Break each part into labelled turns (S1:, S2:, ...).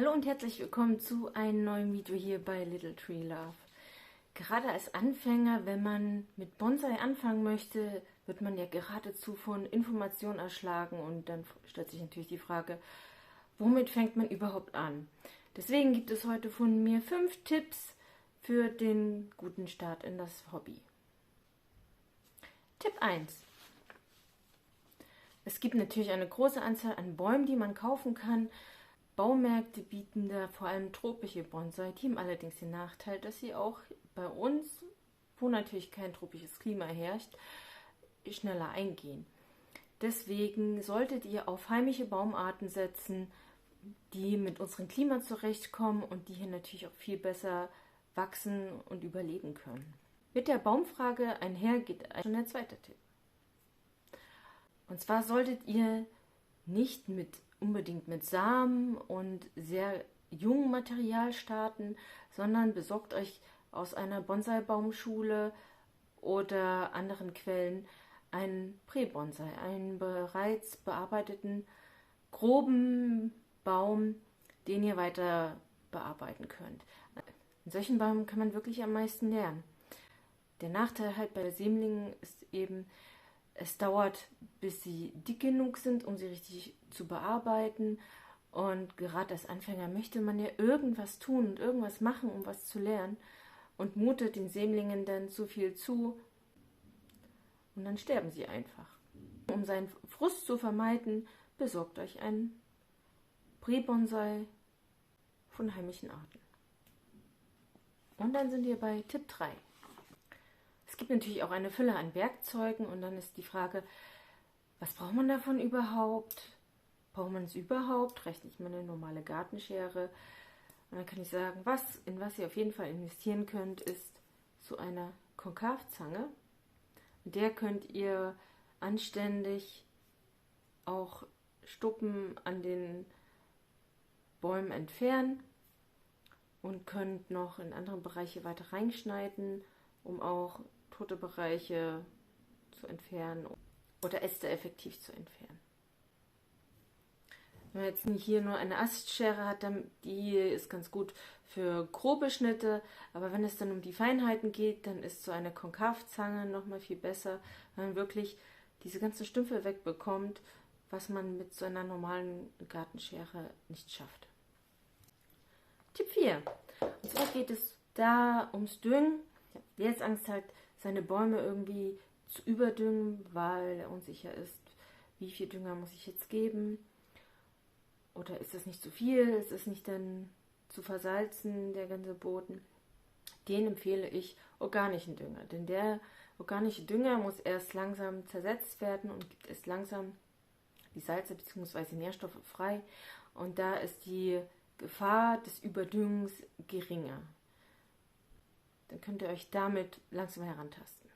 S1: Hallo und herzlich willkommen zu einem neuen Video hier bei Little Tree Love. Gerade als Anfänger, wenn man mit Bonsai anfangen möchte, wird man ja geradezu von Informationen erschlagen und dann stellt sich natürlich die Frage, womit fängt man überhaupt an? Deswegen gibt es heute von mir 5 Tipps für den guten Start in das Hobby. Tipp 1. Es gibt natürlich eine große Anzahl an Bäumen, die man kaufen kann. Baumärkte bieten da vor allem tropische Bonsai, die haben allerdings den Nachteil, dass sie auch bei uns, wo natürlich kein tropisches Klima herrscht, schneller eingehen. Deswegen solltet ihr auf heimische Baumarten setzen, die mit unserem Klima zurechtkommen und die hier natürlich auch viel besser wachsen und überleben können. Mit der Baumfrage einher geht schon der zweite Tipp. Und zwar solltet ihr nicht unbedingt mit Samen und sehr jungem Material starten, sondern besorgt euch aus einer Bonsai-Baumschule oder anderen Quellen einen Prä-Bonsai, einen bereits bearbeiteten, groben Baum, den ihr weiter bearbeiten könnt. In solchen Bäumen kann man wirklich am meisten lernen. Der Nachteil halt bei Sämlingen ist eben, es dauert, bis sie dick genug sind, um sie richtig zu bearbeiten. Und gerade als Anfänger möchte man ja irgendwas tun und irgendwas machen, um was zu lernen. Und mutet den Sämlingen dann zu viel zu. Und dann sterben sie einfach. Um seinen Frust zu vermeiden, besorgt euch einen Prä-Bonsai von heimischen Arten. Und dann sind wir bei Tipp 3. Es gibt natürlich auch eine Fülle an Werkzeugen und dann ist die Frage, was braucht man davon überhaupt? Braucht man es überhaupt? Reicht nicht mal eine normale Gartenschere? Und dann kann ich sagen, in was ihr auf jeden Fall investieren könnt, ist so eine Konkavzange. Mit der könnt ihr anständig auch Stuppen an den Bäumen entfernen und könnt noch in andere Bereiche weiter reinschneiden, um auch tote Bereiche zu entfernen oder Äste effektiv zu entfernen. Wenn man jetzt hier nur eine Astschere hat, dann die ist ganz gut für grobe Schnitte, aber wenn es dann um die Feinheiten geht, dann ist so eine Konkavzange noch mal viel besser, weil man wirklich diese ganzen Stümpfe wegbekommt, was man mit so einer normalen Gartenschere nicht schafft. Tipp 4. Und zwar geht es da ums Düngen. Wer jetzt Angst hat, seine Bäume irgendwie zu überdüngen, weil er unsicher ist, wie viel Dünger muss ich jetzt geben? Oder ist das nicht zu viel? Ist es nicht dann zu versalzen, der ganze Boden? Den empfehle ich organischen Dünger. Denn der organische Dünger muss erst langsam zersetzt werden und gibt erst langsam die Salze bzw. Nährstoffe frei. Und da ist die Gefahr des Überdüngens geringer. Dann könnt ihr euch damit langsam herantasten.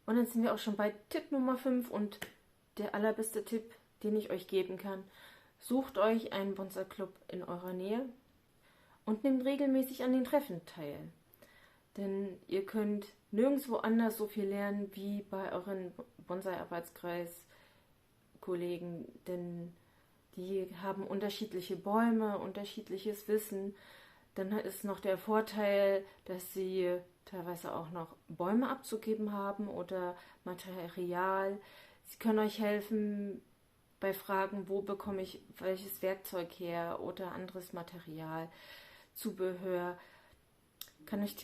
S1: Und dann sind wir auch schon bei Tipp Nummer 5 und der allerbeste Tipp, den ich euch geben kann. Sucht euch einen Bonsai-Club in eurer Nähe und nehmt regelmäßig an den Treffen teil. Denn ihr könnt nirgendwo anders so viel lernen wie bei euren Bonsai-Arbeitskreis-Kollegen, denn die haben unterschiedliche Bäume, unterschiedliches Wissen. Dann ist noch der Vorteil, dass sie teilweise auch noch Bäume abzugeben haben oder Material. Sie können euch helfen bei Fragen, wo bekomme ich welches Werkzeug her oder anderes Material, Zubehör. Die können euch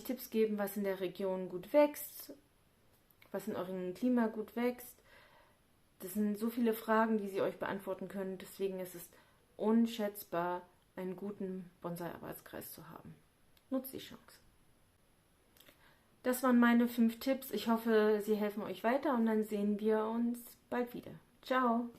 S1: Tipps geben, was in der Region gut wächst, was in eurem Klima gut wächst. Das sind so viele Fragen, die sie euch beantworten können. Deswegen ist es unschätzbar, einen guten Bonsai-Arbeitskreis zu haben. Nutzt die Chance. Das waren meine 5 Tipps. Ich hoffe, sie helfen euch weiter und dann sehen wir uns bald wieder. Ciao!